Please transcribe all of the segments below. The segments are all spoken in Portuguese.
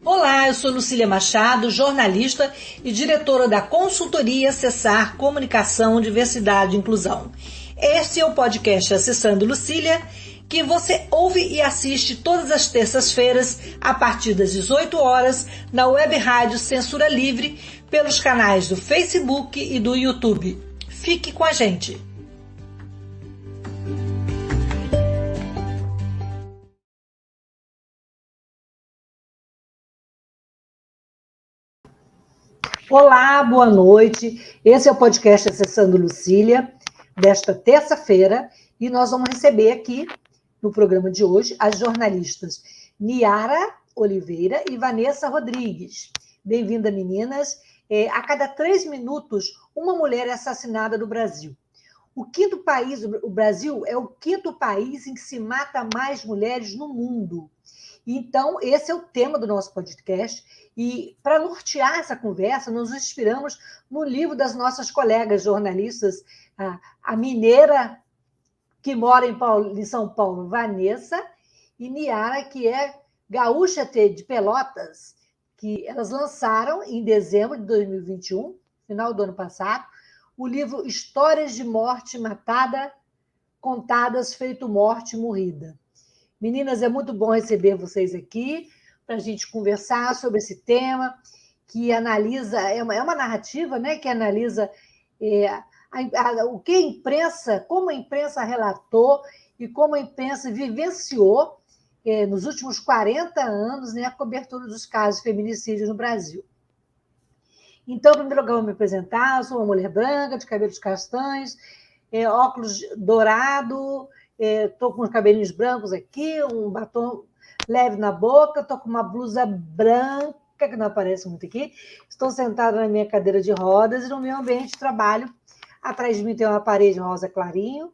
Olá, eu sou Lucília Machado, jornalista e diretora da consultoria Acessar Comunicação, Diversidade e Inclusão. Este é o podcast Acessando Lucília, que você ouve e assiste todas as terças-feiras, a partir das 18 horas, na web rádio Censura Livre, pelos canais do Facebook e do YouTube. Fique com a gente! Olá, boa noite. Esse é o podcast Acessando Lucília, desta terça-feira, e nós vamos receber aqui, no programa de hoje, as jornalistas Niara Oliveira e Vanessa Rodrigues. Bem-vinda, meninas. A cada 3 minutos, uma mulher é assassinada no Brasil. O Brasil é o 5º país em que se mata mais mulheres no mundo. Então, esse é o tema do nosso podcast. E, para nortear essa conversa, nos inspiramos no livro das nossas colegas jornalistas, a mineira que mora em São Paulo, Vanessa, e Niara, que é gaúcha de Pelotas, que elas lançaram em dezembro de 2021, final do ano passado, o livro Histórias de Morte Matada, Contadas Feito Morte Morrida. Meninas, é muito bom receber vocês aqui para a gente conversar sobre esse tema que analisa, é uma narrativa, né, que analisa o que a imprensa, como a imprensa relatou e como a imprensa vivenciou nos últimos 40 anos, né, a cobertura dos casos de feminicídio no Brasil. Então, em primeiro lugar, eu vou me apresentar. Eu sou uma mulher branca, de cabelos castanhos, óculos dourado, estou com os cabelinhos brancos aqui, um batom leve na boca, estou com uma blusa branca, que não aparece muito aqui, estou sentada na minha cadeira de rodas e no meu ambiente de trabalho, atrás de mim tem uma parede rosa clarinho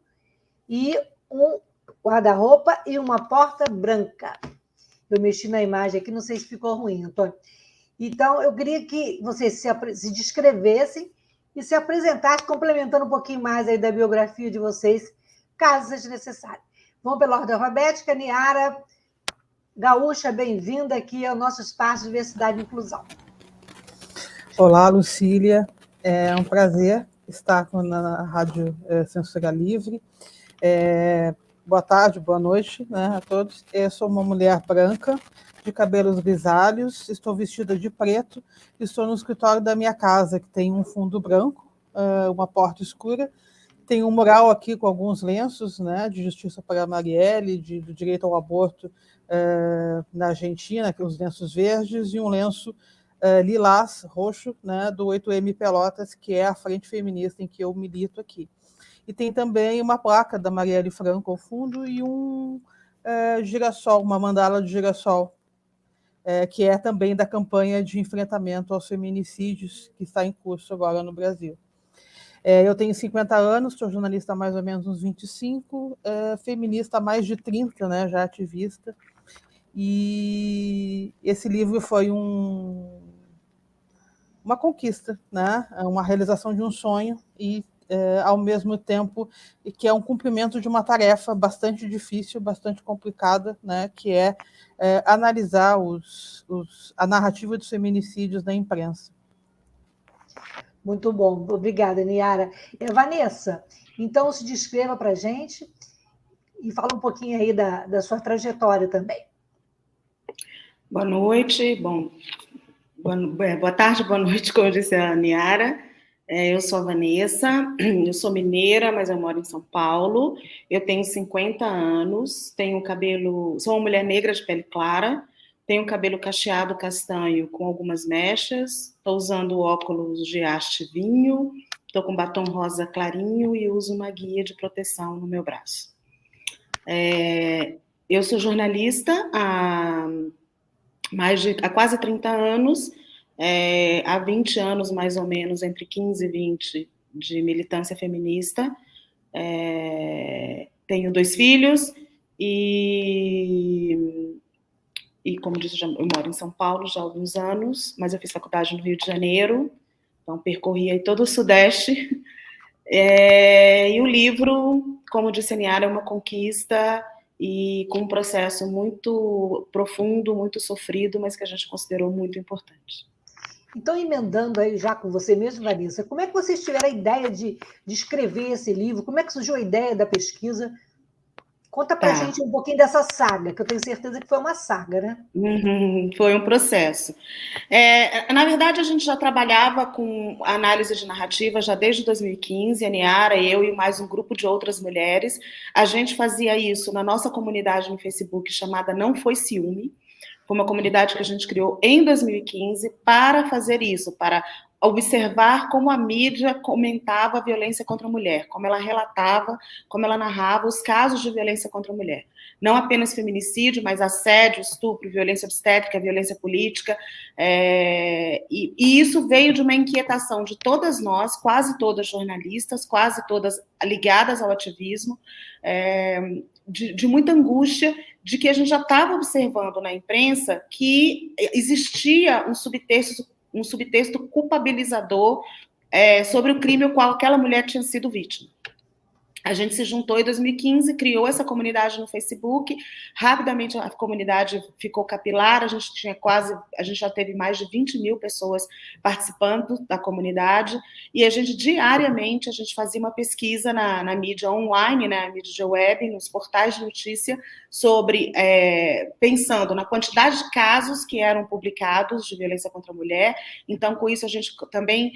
e um guarda-roupa e uma porta branca. Eu mexi na imagem aqui, não sei se ficou ruim, Antônio. Então, eu queria que vocês se descrevessem e se apresentassem, complementando um pouquinho mais aí da biografia de vocês, caso seja necessário. Vamos pela ordem alfabética. Niara, gaúcha, bem-vinda aqui ao nosso espaço de Diversidade e Inclusão. Olá, Lucília. É um prazer estar na Rádio Censura Livre. Boa tarde, boa noite, né, a todos. Eu sou uma mulher branca, de cabelos grisalhos, estou vestida de preto, estou no escritório da minha casa, que tem um fundo branco, uma porta escura, tem um mural aqui com alguns lenços, né, de Justiça para a Marielle, do direito ao aborto na Argentina, que os lenços verdes, e um lenço lilás, roxo, né, do 8M Pelotas, que é a frente feminista em que eu milito aqui. E tem também uma placa da Marielle Franco ao fundo e um girassol, uma mandala de girassol, que é também da campanha de enfrentamento aos feminicídios que está em curso agora no Brasil. Eu tenho 50 anos, sou jornalista há mais ou menos uns 25, feminista há mais de 30, né, já ativista. E esse livro foi uma conquista, né, uma realização de um sonho e, ao mesmo tempo, que é um cumprimento de uma tarefa bastante difícil, bastante complicada, né, que é analisar a narrativa dos feminicídios na imprensa. Muito bom, obrigada, Niara. Vanessa, então se descreva para a gente e fala um pouquinho aí da sua trajetória também. Boa noite, boa tarde, boa noite, como disse a Niara. Eu sou a Vanessa, eu sou mineira, mas eu moro em São Paulo. Eu tenho 50 anos, sou uma mulher negra de pele clara, tenho cabelo cacheado castanho com algumas mechas, estou usando óculos de haste vinho, estou com batom rosa clarinho e uso uma guia de proteção no meu braço. Eu sou jornalista há quase 30 anos, há 20 anos, mais ou menos, entre 15 e 20, de militância feminista. Tenho 2 filhos e, como disse, eu moro em São Paulo já há alguns anos, mas eu fiz faculdade no Rio de Janeiro, então percorri aí todo o Sudeste. E o livro, como disse a Niara, é uma conquista e com um processo muito profundo, muito sofrido, mas que a gente considerou muito importante. Então, emendando aí já com você mesmo, Vanessa, como é que vocês tiveram a ideia de escrever esse livro? Como é que surgiu a ideia da pesquisa? Conta para a gente um pouquinho dessa saga, que eu tenho certeza que foi uma saga, né? Foi um processo. Na verdade, a gente já trabalhava com análise de narrativa já desde 2015, a Niara, eu e mais um grupo de outras mulheres. A gente fazia isso na nossa comunidade no Facebook, chamada Não Foi Ciúme. Foi uma comunidade que a gente criou em 2015 para fazer isso, para observar como a mídia comentava a violência contra a mulher, como ela relatava, como ela narrava os casos de violência contra a mulher. Não apenas feminicídio, mas assédio, estupro, violência obstétrica, violência política. E isso veio de uma inquietação de todas nós, quase todas jornalistas, quase todas ligadas ao ativismo, de muita angústia, de que a gente já estava observando na imprensa que existia um subtexto culpabilizador sobre o crime ao qual aquela mulher tinha sido vítima. A gente se juntou em 2015, criou essa comunidade no Facebook, rapidamente a comunidade ficou capilar, a gente já teve mais de 20 mil pessoas participando da comunidade, e a gente diariamente fazia uma pesquisa na mídia online, na mídia web, nos portais de notícia, sobre, pensando na quantidade de casos que eram publicados de violência contra a mulher. Então, com isso, a gente também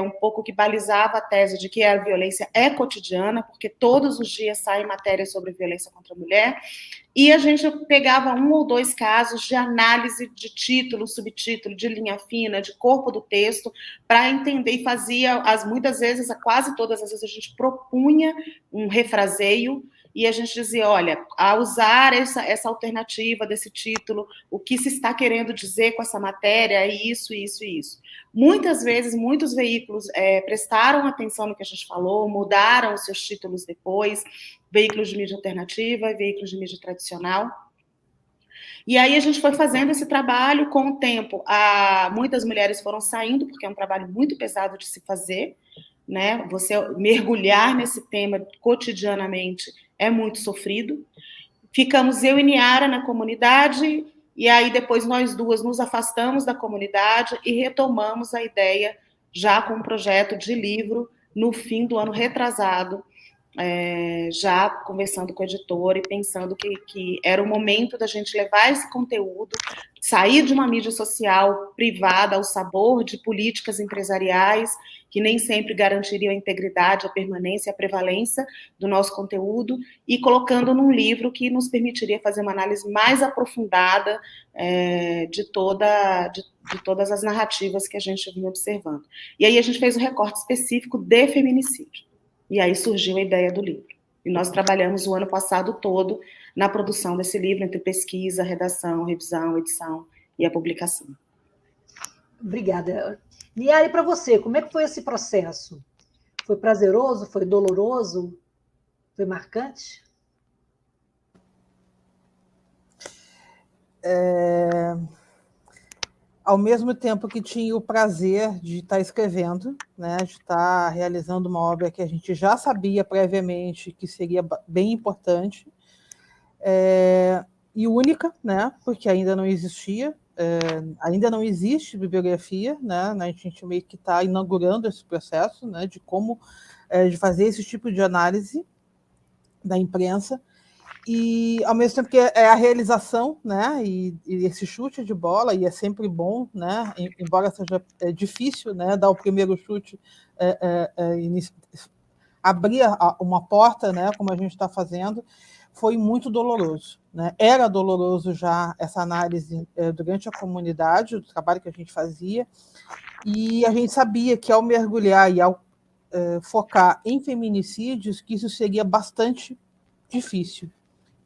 um pouco que balizava a tese de que a violência é cotidiana, porque todos os dias saem matérias sobre violência contra a mulher, e a gente pegava 1 ou 2 casos de análise de título, subtítulo, de linha fina, de corpo do texto, para entender, e fazia, muitas vezes, quase todas as vezes, a gente propunha um refraseio, e a gente dizia, olha, a usar essa alternativa desse título, o que se está querendo dizer com essa matéria é isso, isso e isso. Muitas vezes, muitos veículos prestaram atenção no que a gente falou, mudaram os seus títulos depois, veículos de mídia alternativa e veículos de mídia tradicional. E aí a gente foi fazendo esse trabalho. Com o tempo, muitas mulheres foram saindo, porque é um trabalho muito pesado de se fazer, né? Você mergulhar nesse tema cotidianamente é muito sofrido. Ficamos eu e Niara na comunidade, e aí depois nós duas nos afastamos da comunidade e retomamos a ideia já com um projeto de livro no fim do ano retrasado, já conversando com o editor e pensando que era o momento da gente levar esse conteúdo, sair de uma mídia social privada ao sabor de políticas empresariais que nem sempre garantiriam a integridade, a permanência e a prevalência do nosso conteúdo, e colocando num livro que nos permitiria fazer uma análise mais aprofundada de todas as narrativas que a gente vinha observando. E aí a gente fez um recorte específico de feminicídio. E aí surgiu a ideia do livro. E nós trabalhamos o ano passado todo na produção desse livro, entre pesquisa, redação, revisão, edição e a publicação. Obrigada. Niara, e para você, como é que foi esse processo? Foi prazeroso? Foi doloroso? Foi marcante? Ao mesmo tempo que tinha o prazer de estar escrevendo, né, de estar realizando uma obra que a gente já sabia previamente que seria bem importante, e única, né, porque ainda não existia, ainda não existe bibliografia, né, a gente meio que está inaugurando esse processo, né, de como de fazer esse tipo de análise da imprensa. E, ao mesmo tempo que é a realização, né, e esse chute de bola, e é sempre bom, né, embora seja difícil, né, dar o primeiro chute, abrir uma porta, né, como a gente está fazendo, foi muito doloroso, né? Era doloroso já essa análise durante a comunidade, o trabalho que a gente fazia, e a gente sabia que ao mergulhar e ao focar em feminicídios, que isso seria bastante difícil.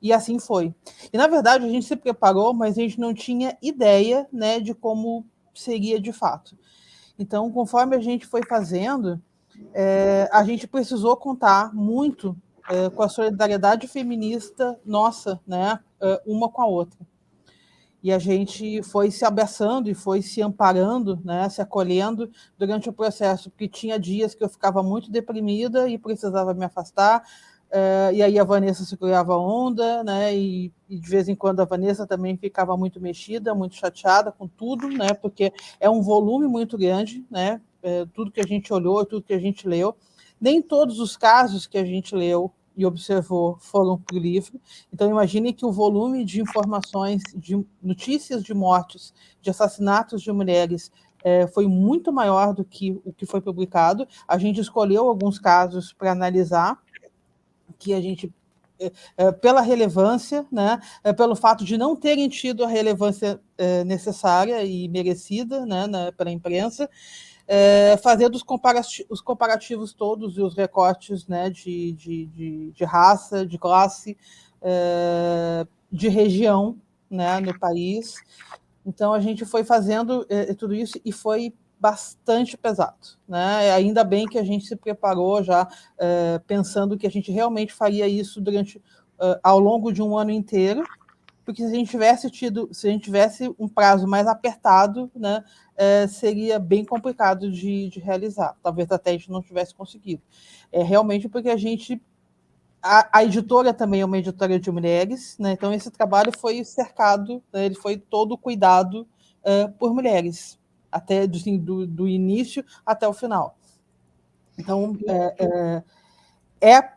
E assim foi. E, na verdade, a gente se preparou, mas a gente não tinha ideia, né, de como seria de fato. Então, conforme a gente foi fazendo, a gente precisou contar muito com a solidariedade feminista nossa, né, uma com a outra. E a gente foi se abraçando e foi se amparando, né, se acolhendo durante o processo, porque tinha dias que eu ficava muito deprimida e precisava me afastar, e aí a Vanessa segurava a onda, né, e de vez em quando a Vanessa também ficava muito mexida, muito chateada com tudo, né, porque é um volume muito grande, né, tudo que a gente olhou, tudo que a gente leu. Nem todos os casos que a gente leu e observou foram para o livro. Então, imagine que o volume de informações, de notícias de mortes, de assassinatos de mulheres, foi muito maior do que o que foi publicado. A gente escolheu alguns casos para analisar, que a gente, pela relevância, né, pelo fato de não terem tido a relevância necessária e merecida, né, pela imprensa, fazer os comparativos todos e os recortes, né, de raça, de classe, de região, né, no país. Então, a gente foi fazendo tudo isso e foi bastante pesado, né? Ainda bem que a gente se preparou já pensando que a gente realmente faria isso ao longo de um ano inteiro, porque se a gente tivesse um prazo mais apertado, né, seria bem complicado de realizar. Talvez até a gente não tivesse conseguido. Realmente porque a editora também é uma editora de mulheres, né, então esse trabalho foi cercado, né, ele foi todo cuidado por mulheres, até do início até o final. Então,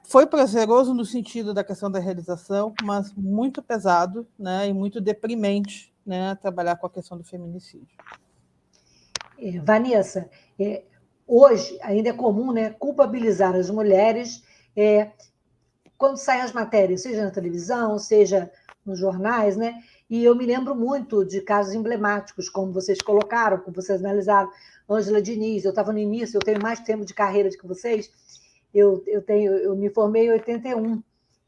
foi prazeroso no sentido da questão da realização, mas muito pesado, né, e muito deprimente, né, trabalhar com a questão do feminicídio. Vanessa, hoje ainda é comum, né, culpabilizar as mulheres quando saem as matérias, seja na televisão, seja nos jornais, né? E eu me lembro muito de casos emblemáticos, como vocês colocaram, como vocês analisaram, Ângela Diniz. Eu estava no início, eu tenho mais tempo de carreira do que vocês. Eu me formei em 81,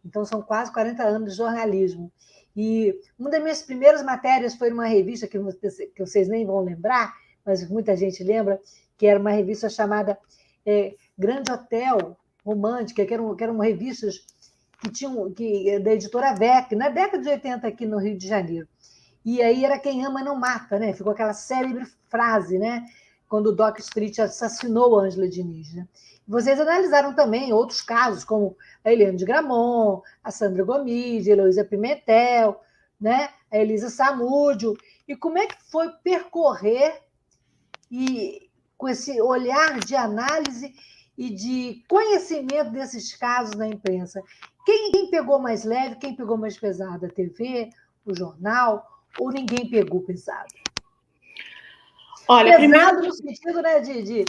então são quase 40 anos de jornalismo. E uma das minhas primeiras matérias foi numa revista que vocês nem vão lembrar, mas muita gente lembra, que era uma revista chamada Grande Hotel Romântica, que eram revistas da editora VEC, na década de 80 aqui no Rio de Janeiro. E aí era Quem Ama Não Mata, né? Ficou aquela célebre frase, né? Quando o Doc Street assassinou a Ângela Diniz, né? Vocês analisaram também outros casos, como a Eliane de Gramont, a Sandra Gomide, a Heloísa Pimentel, né? A Elisa Samúdio. E como é que foi percorrer com esse olhar de análise e de conhecimento desses casos na imprensa? Quem pegou mais leve, quem pegou mais pesado? A TV, o jornal, ou ninguém pegou pesado? Olha, pesado no sentido, né, de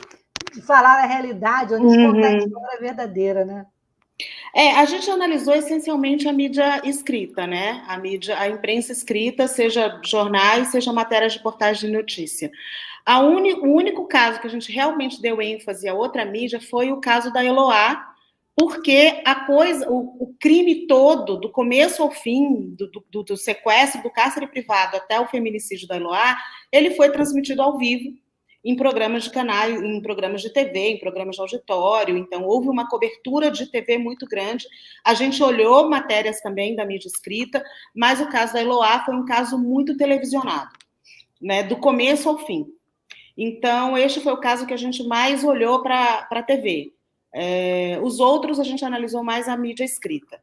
falar a realidade, ou de contar a história verdadeira, né? A gente analisou essencialmente a mídia escrita, né? A imprensa escrita, seja jornais, seja matérias de portagem de notícia. O único caso que a gente realmente deu ênfase à outra mídia foi o caso da Eloá, porque o crime todo, do começo ao fim, do sequestro, do cárcere privado até o feminicídio da Eloá, ele foi transmitido ao vivo em programas de canais, em programas de TV, em programas de auditório. Então, houve uma cobertura de TV muito grande. A gente olhou matérias também da mídia escrita, mas o caso da Eloá foi um caso muito televisionado, né, do começo ao fim. Então, este foi o caso que a gente mais olhou para a TV. Os outros, a gente analisou mais a mídia escrita.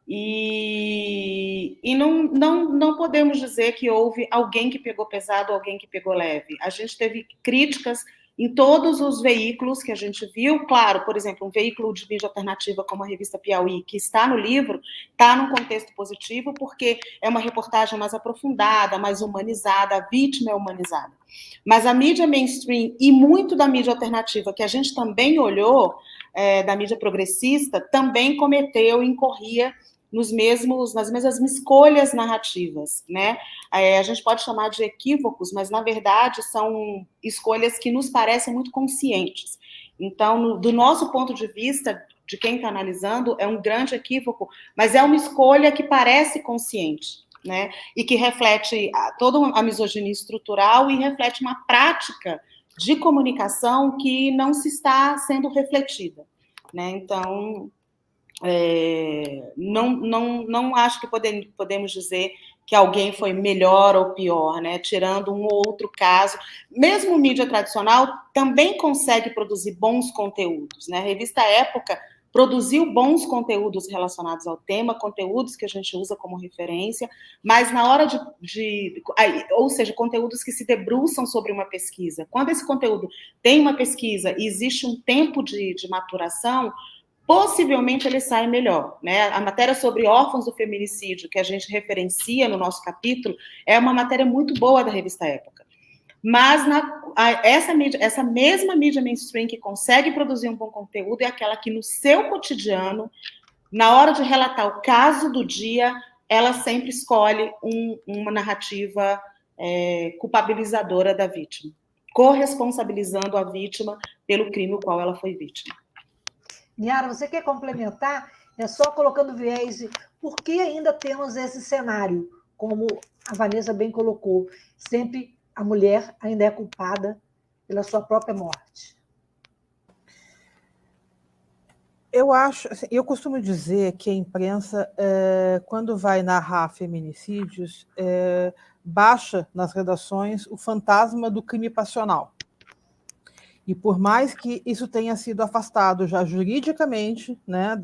E não podemos dizer que houve alguém que pegou pesado, alguém que pegou leve. A gente teve críticas em todos os veículos que a gente viu. Claro, por exemplo, um veículo de mídia alternativa como a revista Piauí, que está no livro, está num contexto positivo, porque é uma reportagem mais aprofundada, mais humanizada, a vítima é humanizada. Mas a mídia mainstream e muito da mídia alternativa, que a gente também olhou, da mídia progressista, também incorria nas mesmas escolhas narrativas, né? A gente pode chamar de equívocos, mas, na verdade, são escolhas que nos parecem muito conscientes. Então, do nosso ponto de vista, de quem está analisando, é um grande equívoco, mas é uma escolha que parece consciente, né? E que reflete toda a misoginia estrutural e reflete uma prática de comunicação que não se está sendo refletida, né? Então, não acho que podemos dizer que alguém foi melhor ou pior, né? Tirando um ou outro caso. Mesmo mídia tradicional também consegue produzir bons conteúdos, né? A revista Época produziu bons conteúdos relacionados ao tema, conteúdos que a gente usa como referência, mas na hora ou seja, conteúdos que se debruçam sobre uma pesquisa. Quando esse conteúdo tem uma pesquisa e existe um tempo de maturação, possivelmente ele sai melhor, né? A matéria sobre órfãos do feminicídio, que a gente referencia no nosso capítulo, é uma matéria muito boa da revista Época. Mas essa mesma mídia mainstream que consegue produzir um bom conteúdo é aquela que, no seu cotidiano, na hora de relatar o caso do dia, ela sempre escolhe uma narrativa culpabilizadora da vítima, corresponsabilizando a vítima pelo crime o qual ela foi vítima. Niara, você quer complementar? É só colocando viés de por que ainda temos esse cenário, como a Vanessa bem colocou, sempre a mulher ainda é culpada pela sua própria morte. Eu acho, assim, eu costumo dizer que a imprensa, quando vai narrar feminicídios, baixa nas redações o fantasma do crime passional. E por mais que isso tenha sido afastado já juridicamente, né,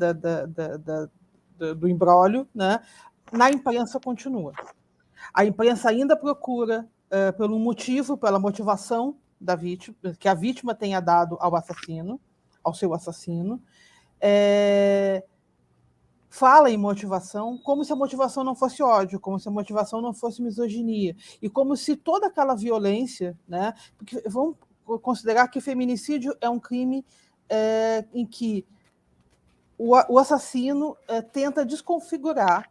do imbróglio, né, na imprensa continua. A imprensa ainda procura pelo motivo, pela motivação da vítima, que a vítima tenha dado ao assassino, ao seu assassino. Fala em motivação como se a motivação não fosse ódio, como se a motivação não fosse misoginia, e como se toda aquela violência, né, porque vamos considerar que feminicídio é um crime em que o assassino tenta desconfigurar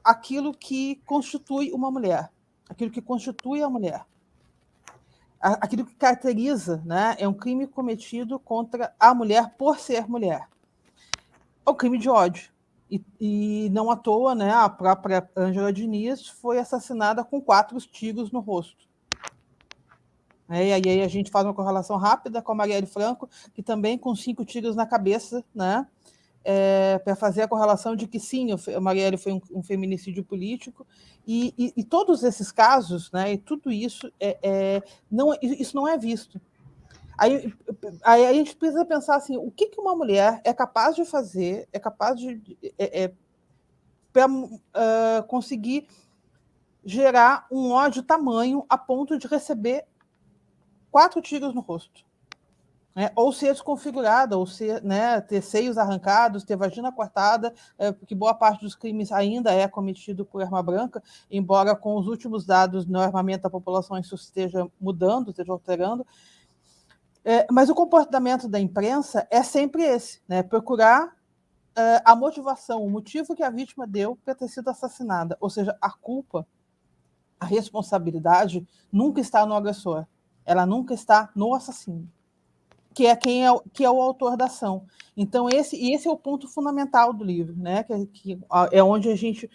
aquilo que constitui uma mulher, aquilo que constitui a mulher. Aquilo que caracteriza, né, é um crime cometido contra a mulher por ser mulher. É um crime de ódio. E não à toa, né, a própria Ângela Diniz foi assassinada com 4 tiros no rosto. E aí a gente faz uma correlação rápida com a Marielle Franco, que também com 5 tiros na cabeça, né, para fazer a correlação de que sim, a Marielle foi um feminicídio político, e todos esses casos, né, e tudo isso, isso não é visto. Aí a gente precisa pensar assim, o que uma mulher é capaz de fazer, para conseguir gerar um ódio tamanho a ponto de receber 4 tiros no rosto, né? Ou ser desconfigurada, ou ser, né, ter seios arrancados, ter vagina cortada, porque boa parte dos crimes ainda é cometido por arma branca, embora com os últimos dados no armamento da população isso esteja mudando, esteja alterando. Mas o comportamento da imprensa é sempre esse, né? Procurar a motivação, o motivo que a vítima deu para ter sido assassinada. Ou seja, a culpa, a responsabilidade nunca está no agressor, ela nunca está no assassino, que é o autor da ação. Então, esse é o ponto fundamental do livro, né? Que é onde a gente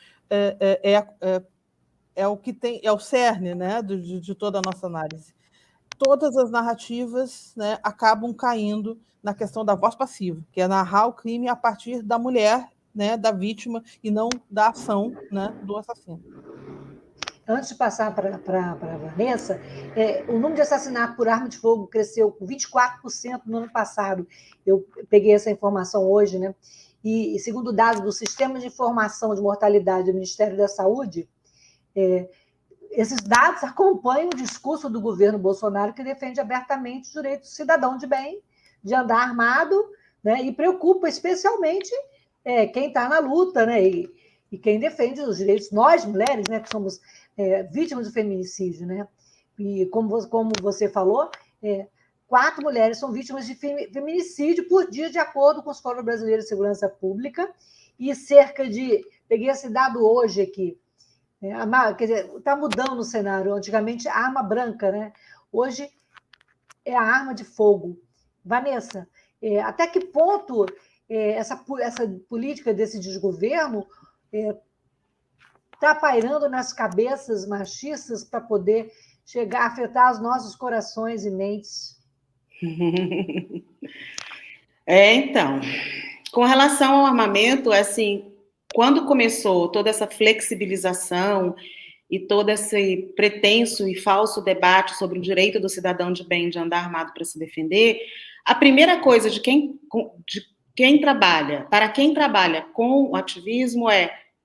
é o que tem, é o cerne, né, de toda a nossa análise. Todas as narrativas, né, acabam caindo na questão da voz passiva, que é narrar o crime a partir da mulher, né, da vítima, e não da ação, né, do assassino. Antes de passar para a Vanessa, o número de assassinatos por arma de fogo cresceu com 24% no ano passado. Eu peguei essa informação hoje, né? E segundo dados do Sistema de Informação de Mortalidade do Ministério da Saúde, esses dados acompanham o discurso do governo Bolsonaro, que defende abertamente o direito do cidadão de bem de andar armado, né? E preocupa especialmente quem está na luta, né? E quem defende os direitos, nós mulheres, né, que somos vítimas do feminicídio, né? E como você falou, 4 mulheres são vítimas de feminicídio por dia, de acordo com os Fórum Brasileiro de Segurança Pública, e peguei esse dado hoje aqui, quer dizer, está mudando o cenário. Antigamente, a arma branca, né? Hoje é a arma de fogo. Vanessa, até que ponto essa política desse desgoverno está pairando nas cabeças machistas para poder chegar a afetar os nossos corações e mentes? Então, com relação ao armamento, assim, quando começou toda essa flexibilização e todo esse pretenso e falso debate sobre o direito do cidadão de bem de andar armado para se defender, a primeira coisa para quem trabalha com o ativismo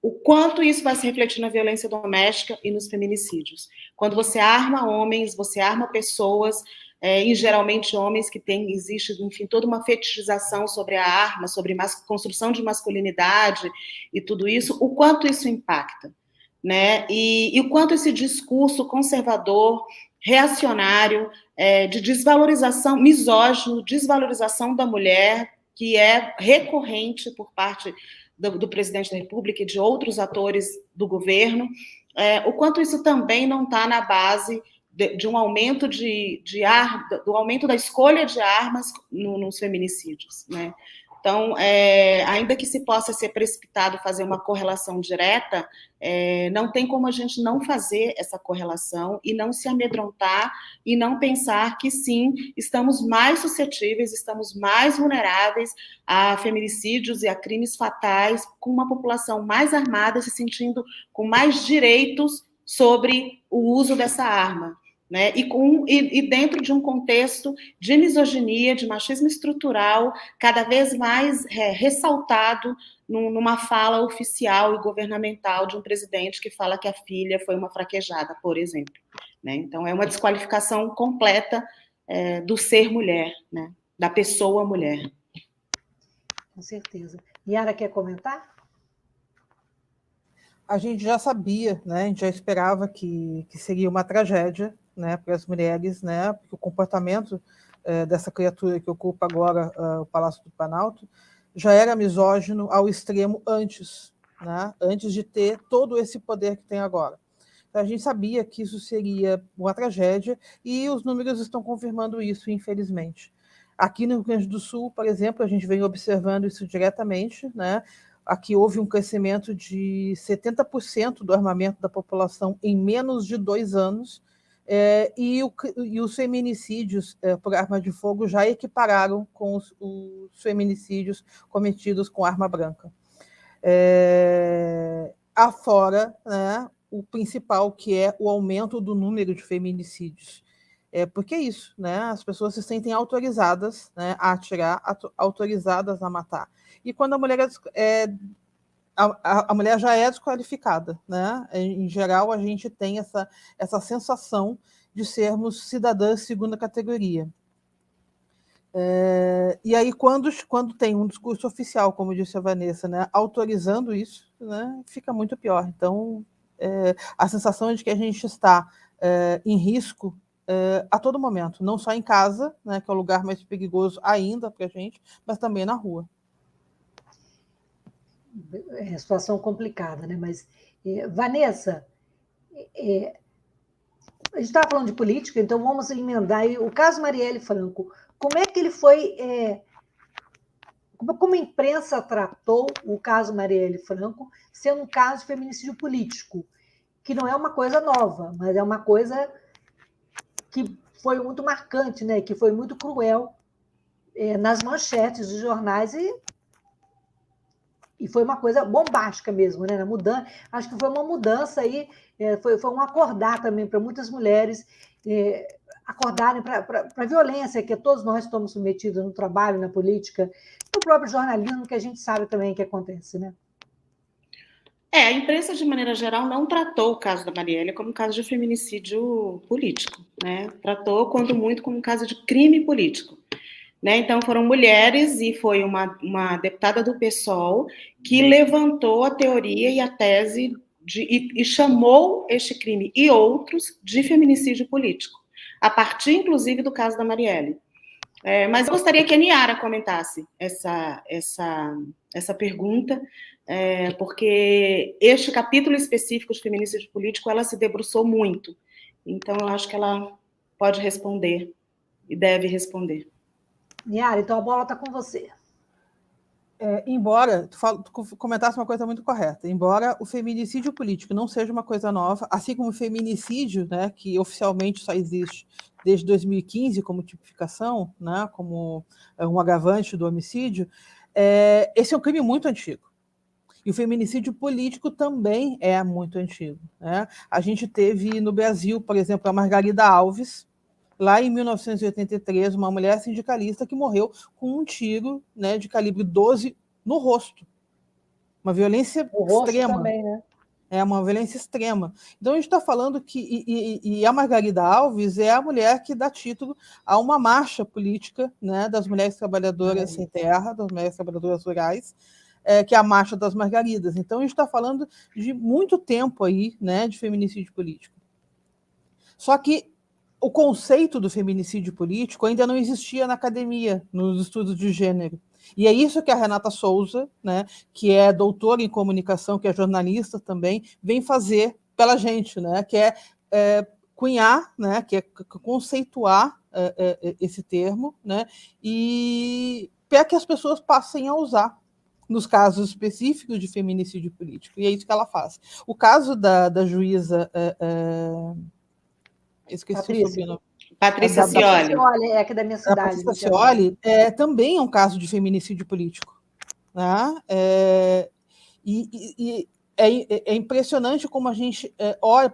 o quanto isso vai se refletir na violência doméstica e nos feminicídios. Quando você arma homens, você arma pessoas, e geralmente homens que existe, enfim, toda uma fetichização sobre a arma, sobre construção de masculinidade e tudo isso, o quanto isso impacta, né? E o quanto esse discurso conservador, reacionário, de desvalorização, misógino, desvalorização da mulher, que é recorrente por parte do presidente da República e de outros atores do governo, o quanto isso também não está na base de um aumento do aumento da escolha de armas nos feminicídios, né? Então, ainda que se possa ser precipitado fazer uma correlação direta, não tem como a gente não fazer essa correlação e não se amedrontar e não pensar que, sim, estamos mais suscetíveis, estamos mais vulneráveis a feminicídios e a crimes fatais, com uma população mais armada, se sentindo com mais direitos sobre o uso dessa arma, né? E dentro de um contexto de misoginia, de machismo estrutural, cada vez mais ressaltado numa fala oficial e governamental de um presidente que fala que a filha foi uma fraquejada, por exemplo, né? Então, é uma desqualificação completa do ser mulher, né? Da pessoa mulher. Com certeza. Yara, quer comentar? A gente já sabia, né? A gente já esperava que seria uma tragédia, né, para as mulheres, né, porque o comportamento dessa criatura que ocupa agora o Palácio do Planalto já era misógino ao extremo antes, né, antes de ter todo esse poder que tem agora. Então, a gente sabia que isso seria uma tragédia e os números estão confirmando isso, infelizmente. Aqui no Rio Grande do Sul, por exemplo, a gente vem observando isso diretamente, né? Aqui houve um crescimento de 70% do armamento da população em menos de 2 anos, e os feminicídios por arma de fogo já equipararam com os feminicídios cometidos com arma branca. Afora, né, o principal, que é o aumento do número de feminicídios. Porque é isso, né? As pessoas se sentem autorizadas, né, a atirar, autorizadas a matar. E quando a mulher a mulher já é desqualificada, né? Em geral, a gente tem essa sensação de sermos cidadãs de segunda categoria. E aí, quando tem um discurso oficial, como disse a Vanessa, né, autorizando isso, né, fica muito pior. Então, a sensação de que a gente está em risco a todo momento, não só em casa, né, que é o lugar mais perigoso ainda para a gente, mas também na rua. Situação complicada, né? Mas, Vanessa, a gente estava falando de política, então vamos emendar aí o caso Marielle Franco. Como é que ele foi... como a imprensa tratou o caso Marielle Franco sendo um caso de feminicídio político, que não é uma coisa nova, mas é uma coisa que foi muito marcante, né? Que foi muito cruel nas manchetes dos jornais e foi uma coisa bombástica mesmo, né? Na mudança, acho que foi uma mudança aí, foi um acordar também para muitas mulheres acordarem para a violência que todos nós estamos submetidos no trabalho, na política, no próprio jornalismo, que a gente sabe também que acontece, né? A imprensa, de maneira geral, não tratou o caso da Marielle como um caso de feminicídio político, né? Tratou, quando muito, como um caso de crime político. Né? Então, foram mulheres e foi uma deputada do PSOL que levantou a teoria e a tese e chamou este crime e outros de feminicídio político, a partir, inclusive, do caso da Marielle. Mas eu gostaria que a Niara comentasse essa pergunta, porque este capítulo específico de feminicídio político, ela se debruçou muito. Então, eu acho que ela pode responder e deve responder. Niara, então a bola está com você. Embora tu comentasse uma coisa muito correta, embora o feminicídio político não seja uma coisa nova, assim como o feminicídio, né, que oficialmente só existe desde 2015 como tipificação, né, como um agravante do homicídio, esse é um crime muito antigo. E o feminicídio político também é muito antigo, né? A gente teve no Brasil, por exemplo, a Margarida Alves, lá em 1983, uma mulher sindicalista que morreu com um tiro, né, de calibre 12 no rosto. Uma violência O rosto extrema. também, né? É uma violência extrema. Então, a gente está falando que... E a Margarida Alves é a mulher que dá título a uma marcha política, né, das mulheres trabalhadoras sem terra, das mulheres trabalhadoras rurais, que é a Marcha das Margaridas. Então, a gente está falando de muito tempo aí, né, de feminicídio político. Só que o conceito do feminicídio político ainda não existia na academia, nos estudos de gênero. E é isso que a Renata Souza, né, que é doutora em comunicação, que é jornalista também, vem fazer pela gente, né, que é cunhar, né, que é conceituar esse termo, né, e para que as pessoas passem a usar nos casos específicos de feminicídio político. E é isso que ela faz. O caso da juíza... esqueci Patrícia. o sobrenome. Patrícia Scioli. É aqui da minha cidade. A Patrícia Scioli também é um caso de feminicídio político. Né? É impressionante como a gente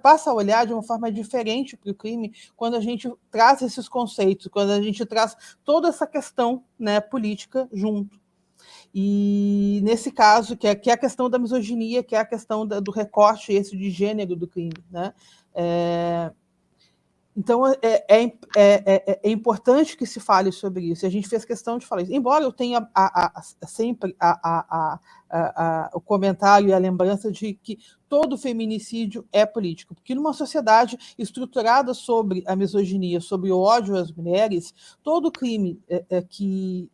passa a olhar de uma forma diferente para o crime quando a gente traz esses conceitos, quando a gente traz toda essa questão, né, política junto. E nesse caso, que é a questão da misoginia, que é a questão do recorte esse de gênero do crime, né? Então, é importante que se fale sobre isso. A gente fez questão de falar isso. Embora eu tenha sempre o comentário e a lembrança de que todo feminicídio é político, porque numa sociedade estruturada sobre a misoginia, sobre o ódio às mulheres, todo crime que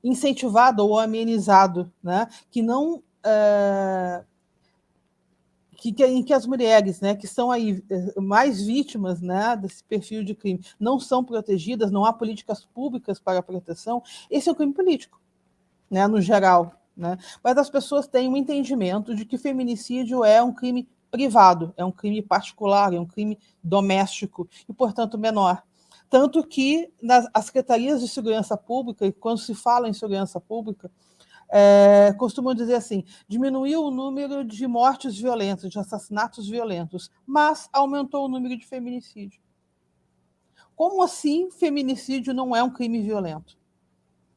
incentivado ou amenizado, né, que não... em que as mulheres, né, que são aí mais vítimas, né, desse perfil de crime, não são protegidas, não há políticas públicas para a proteção, esse é um crime político, né, no geral. Né? Mas as pessoas têm um entendimento de que feminicídio é um crime privado, é um crime particular, é um crime doméstico e, portanto, menor. Tanto que as secretarias de segurança pública, quando se fala em segurança pública, costumam dizer assim, diminuiu o número de mortes violentas, de assassinatos violentos, mas aumentou o número de feminicídio. Como assim feminicídio não é um crime violento?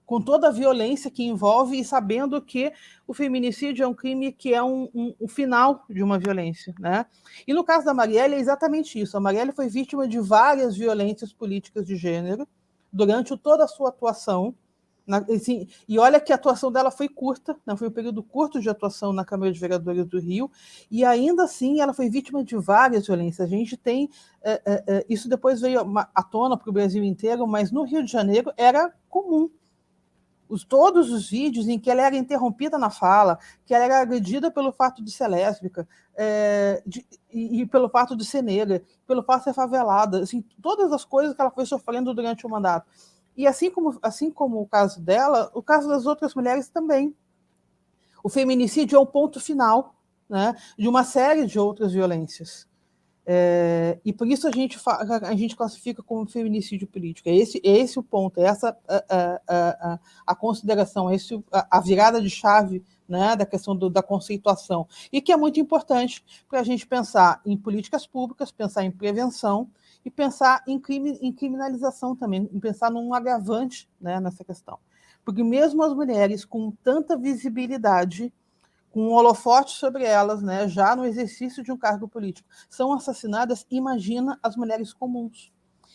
Com toda a violência que envolve e sabendo que o feminicídio é um crime que é o final de uma violência. Né? E no caso da Marielle é exatamente isso. A Marielle foi vítima de várias violências políticas de gênero durante toda a sua atuação. Assim, e olha que a atuação dela foi curta, né? Foi um período curto de atuação na Câmara de Vereadores do Rio, e ainda assim ela foi vítima de várias violências. A gente tem... isso depois veio à tona para o Brasil inteiro, mas no Rio de Janeiro era comum. Todos os vídeos em que ela era interrompida na fala, que ela era agredida pelo fato de ser lésbica, e pelo fato de ser negra, pelo fato de ser favelada, assim, todas as coisas que ela foi sofrendo durante o mandato. E assim como o caso dela, o caso das outras mulheres também. O feminicídio é o ponto final, né, de uma série de outras violências. E por isso a gente classifica como feminicídio político. É esse o ponto, é essa a consideração, a virada de chave, né, da questão da conceituação. E que é muito importante para a gente pensar em políticas públicas, pensar em prevenção, e pensar em criminalização também, em pensar num agravante, né, nessa questão. Porque mesmo as mulheres com tanta visibilidade, com um holofote sobre elas, né, já no exercício de um cargo político, são assassinadas, imagina as mulheres comuns.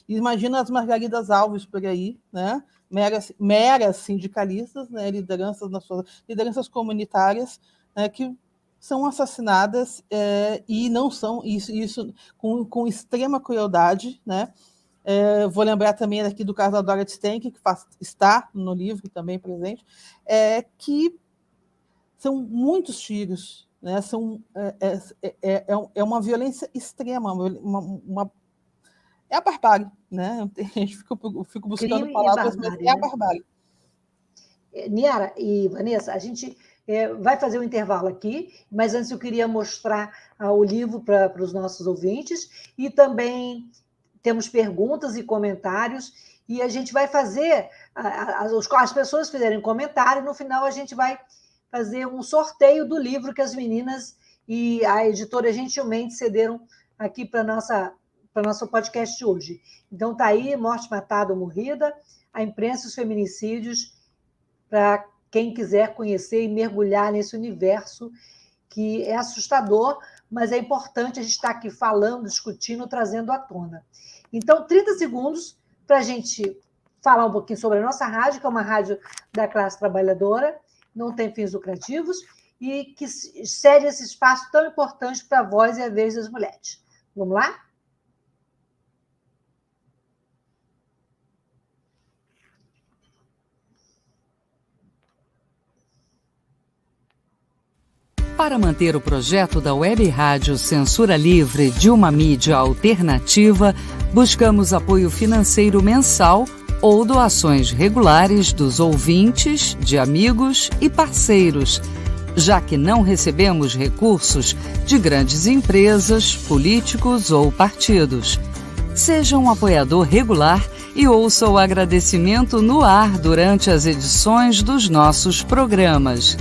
Imagina as Margaridas Alves por aí, né, meras sindicalistas, né, lideranças comunitárias, né, que são assassinadas e não são, isso com extrema crueldade, né? Vou lembrar também aqui do caso da Dorothy Stenck, que está no livro também presente, que são muitos tiros, né? É uma violência extrema, é a barbárie, né? A gente fico buscando crime palavras, mas é a barbárie. Niara e Vanessa, a gente vai fazer um intervalo aqui, mas antes eu queria mostrar o livro para os nossos ouvintes, e também temos perguntas e comentários, e a gente vai fazer, as pessoas fizerem comentário, no final a gente vai fazer um sorteio do livro que as meninas e a editora gentilmente cederam aqui para para o nosso podcast de hoje. Então, está aí, Morte Matada ou Morrida, a imprensa e os feminicídios, para quem quiser conhecer e mergulhar nesse universo que é assustador, mas é importante a gente estar aqui falando, discutindo, trazendo à tona. Então, 30 segundos para a gente falar um pouquinho sobre a nossa rádio, que é uma rádio da classe trabalhadora, não tem fins lucrativos, e que cede esse espaço tão importante para a voz e a vez das mulheres. Vamos lá? Para manter o projeto da Web Rádio Censura Livre de uma mídia alternativa, buscamos apoio financeiro mensal ou doações regulares dos ouvintes, de amigos e parceiros, já que não recebemos recursos de grandes empresas, políticos ou partidos. Seja um apoiador regular e ouça o agradecimento no ar durante as edições dos nossos programas.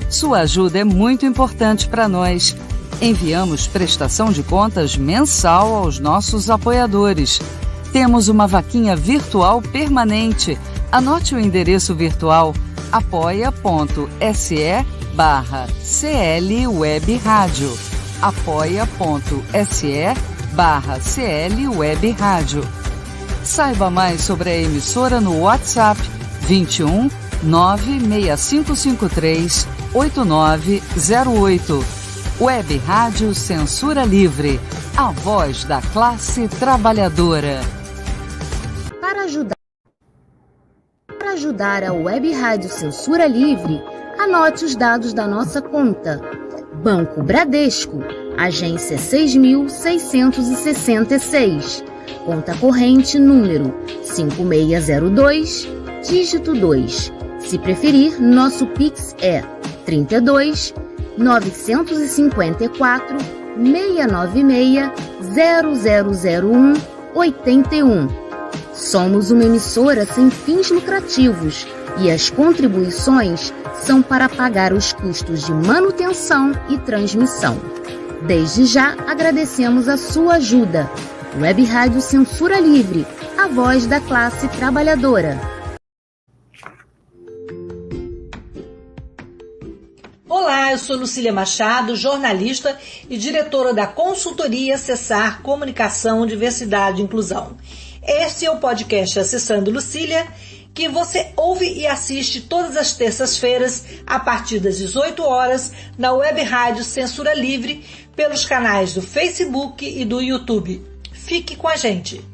Sua ajuda é muito importante para nós. Enviamos prestação de contas mensal aos nossos apoiadores. Temos uma vaquinha virtual permanente. Anote o endereço virtual apoia.se/CLWebRádio. apoia.se/CLWebRádio. Saiba mais sobre a emissora no WhatsApp 21 96553 8908. Web Rádio Censura Livre, a voz da classe trabalhadora. Para ajudar a Web Rádio Censura Livre, anote os dados da nossa conta. Banco Bradesco, agência 6.666, conta corrente número 5602, dígito 2. Se preferir, nosso Pix é 32 954 696 0001 81. Somos uma emissora sem fins lucrativos e as contribuições são para pagar os custos de manutenção e transmissão. Desde já agradecemos a sua ajuda. Web Rádio Censura Livre, a voz da classe trabalhadora. Olá, eu sou Lucília Machado, jornalista e diretora da consultoria Acessar Comunicação, Diversidade e Inclusão. Este é o podcast Acessando Lucília, que você ouve e assiste todas as terças-feiras, a partir das 18 horas, na Web Rádio Censura Livre, pelos canais do Facebook e do YouTube. Fique com a gente!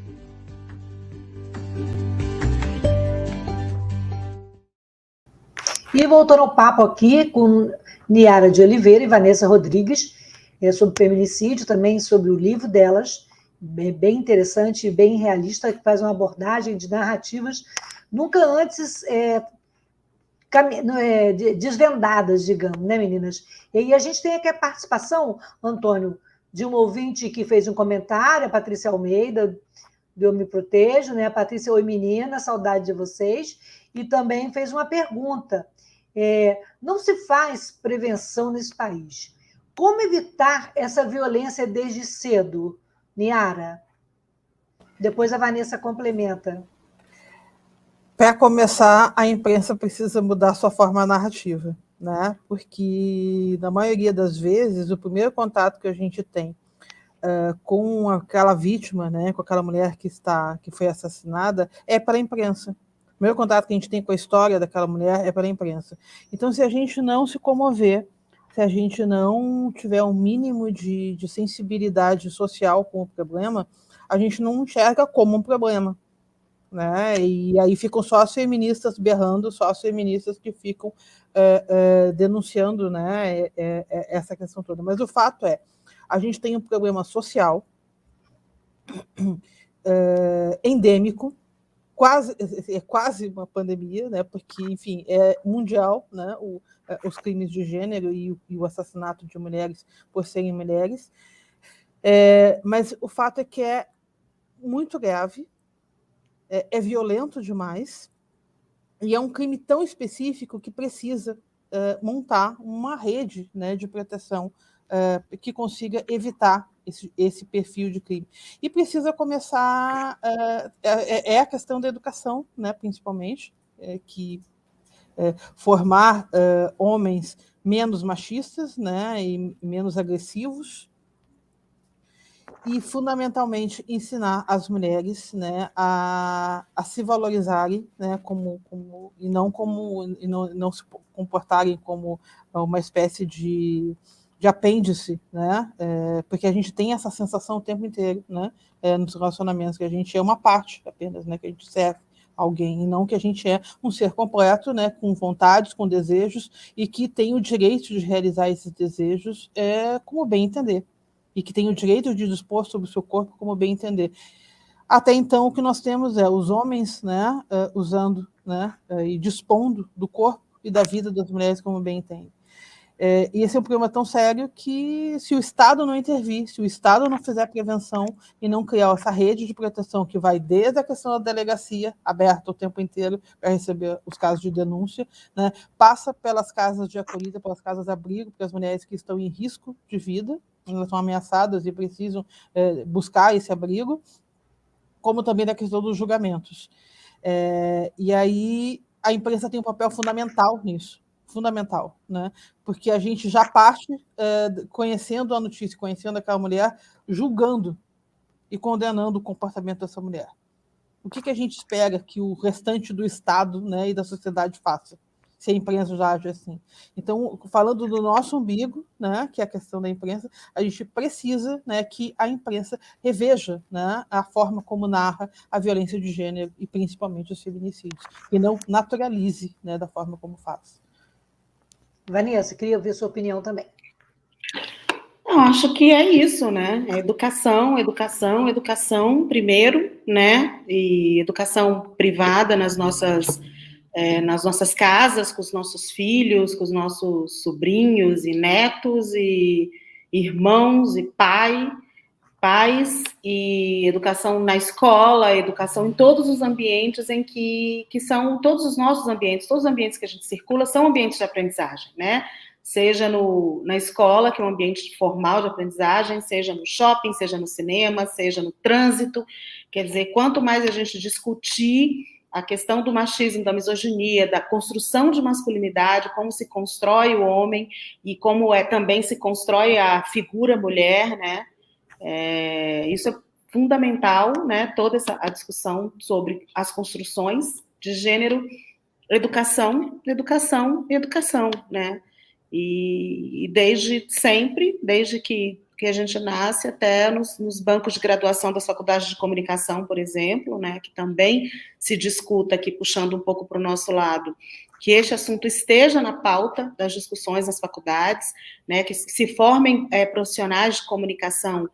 E voltando ao papo aqui com Niara de Oliveira e Vanessa Rodrigues, sobre feminicídio, também sobre o livro delas, bem interessante e bem realista, que faz uma abordagem de narrativas nunca antes desvendadas, digamos, né, meninas? E a gente tem aqui a participação, Antônio, de um ouvinte que fez um comentário, a Patrícia Almeida, do Eu Me Protejo, né? A Patrícia, oi menina, saudade de vocês, e também fez uma pergunta. Não se faz prevenção nesse país. Como evitar essa violência desde cedo, Niara? Depois a Vanessa complementa. Para começar, a imprensa precisa mudar sua forma narrativa, né? Porque, na maioria das vezes, o primeiro contato que a gente tem com aquela vítima, né, com aquela mulher que foi assassinada, é para a imprensa. O primeiro contato que a gente tem com a história daquela mulher é para a imprensa. Então, se a gente não se comover, se a gente não tiver um mínimo de sensibilidade social com o problema, a gente não enxerga como um problema, né? E aí ficam só as feministas berrando, só as feministas que ficam denunciando, né, essa questão toda. Mas o fato é, a gente tem um problema social endêmico, quase uma pandemia, né? Porque, enfim, é mundial, né? Os crimes de gênero e o assassinato de mulheres por serem mulheres. Mas o fato é que é muito grave, é violento demais, e é um crime tão específico que precisa montar uma rede, né, de proteção que consiga evitar esse perfil de crime. E precisa começar, a questão da educação, né, principalmente, que formar homens menos machistas, né, e menos agressivos, e, fundamentalmente, ensinar as mulheres, né, a se valorizarem, né, e não se comportarem como uma espécie de apêndice, né, porque a gente tem essa sensação o tempo inteiro, né, nos relacionamentos, que a gente é uma parte apenas, né, que a gente serve alguém, e não que a gente é um ser completo, né, com vontades, com desejos, e que tem o direito de realizar esses desejos como bem entender, e que tem o direito de dispor sobre o seu corpo como bem entender. Até então, o que nós temos é os homens, né, usando, né, e dispondo do corpo e da vida das mulheres como bem entendem. E esse é um problema tão sério que, se o Estado não intervir, se o Estado não fizer prevenção e não criar essa rede de proteção que vai desde a questão da delegacia, aberta o tempo inteiro para receber os casos de denúncia, né, passa pelas casas de acolhida, pelas casas de abrigo, para as mulheres que estão em risco de vida, elas são ameaçadas e precisam buscar esse abrigo, como também da questão dos julgamentos. E aí a imprensa tem um papel fundamental nisso, fundamental, né? Porque a gente já parte conhecendo a notícia, conhecendo aquela mulher, julgando e condenando o comportamento dessa mulher. O que a gente espera que o restante do Estado, né, e da sociedade faça, se a imprensa já age assim? Então, falando do nosso umbigo, né, que é a questão da imprensa, a gente precisa, né, que a imprensa reveja, né, a forma como narra a violência de gênero e principalmente os feminicídios, e não naturalize, né, da forma como faz. Vanessa, queria ouvir sua opinião também. Eu acho que é isso, né? É educação, educação, educação primeiro, né? E educação privada nas nossas casas, com os nossos filhos, com os nossos sobrinhos e netos e irmãos e pais, e educação na escola, educação em todos os ambientes em que são todos os nossos ambientes, todos os ambientes que a gente circula são ambientes de aprendizagem, né? Seja na escola, que é um ambiente formal de aprendizagem, seja no shopping, seja no cinema, seja no trânsito. Quer dizer, quanto mais a gente discutir a questão do machismo, da misoginia, da construção de masculinidade, como se constrói o homem e como também se constrói a figura mulher, né? Isso é fundamental, né? Toda a discussão sobre as construções de gênero, educação, educação e educação, né? E desde sempre, desde que a gente nasce, até nos bancos de graduação das faculdades de comunicação, por exemplo, né, que também se discuta aqui, puxando um pouco para o nosso lado, que este assunto esteja na pauta das discussões nas faculdades, né, que se formem profissionais de comunicação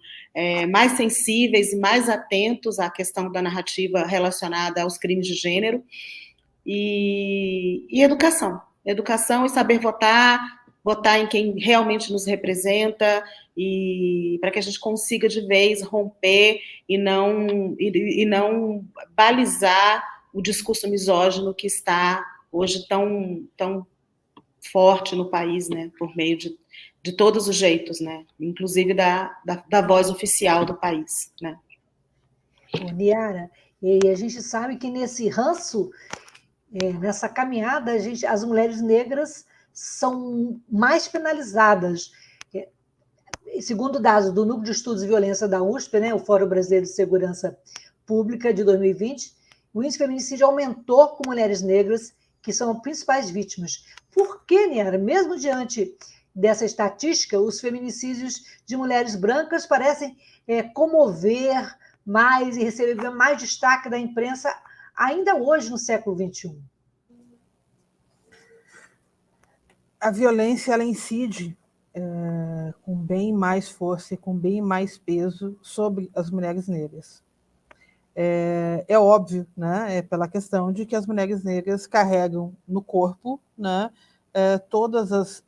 mais sensíveis e mais atentos à questão da narrativa relacionada aos crimes de gênero, e educação e saber votar em quem realmente nos representa, e para que a gente consiga de vez romper e não balizar o discurso misógino que está hoje tão forte no país, né, por meio de todos os jeitos, né, inclusive da voz oficial do país, né. Niara, e a gente sabe que nesse ranço, nessa caminhada, as mulheres negras são mais penalizadas. Segundo dados do Núcleo de Estudos de Violência da USP, né, o Fórum Brasileiro de Segurança Pública de 2020, o índice de feminicídio aumentou com mulheres negras, que são as principais vítimas. Por que, Niara, mesmo diante dessa estatística, os feminicídios de mulheres brancas parecem comover mais e receber mais destaque da imprensa ainda hoje, no século XXI? A violência, ela incide com bem mais força e com bem mais peso sobre as mulheres negras. É óbvio, né, pela questão de que as mulheres negras carregam no corpo, né, todas as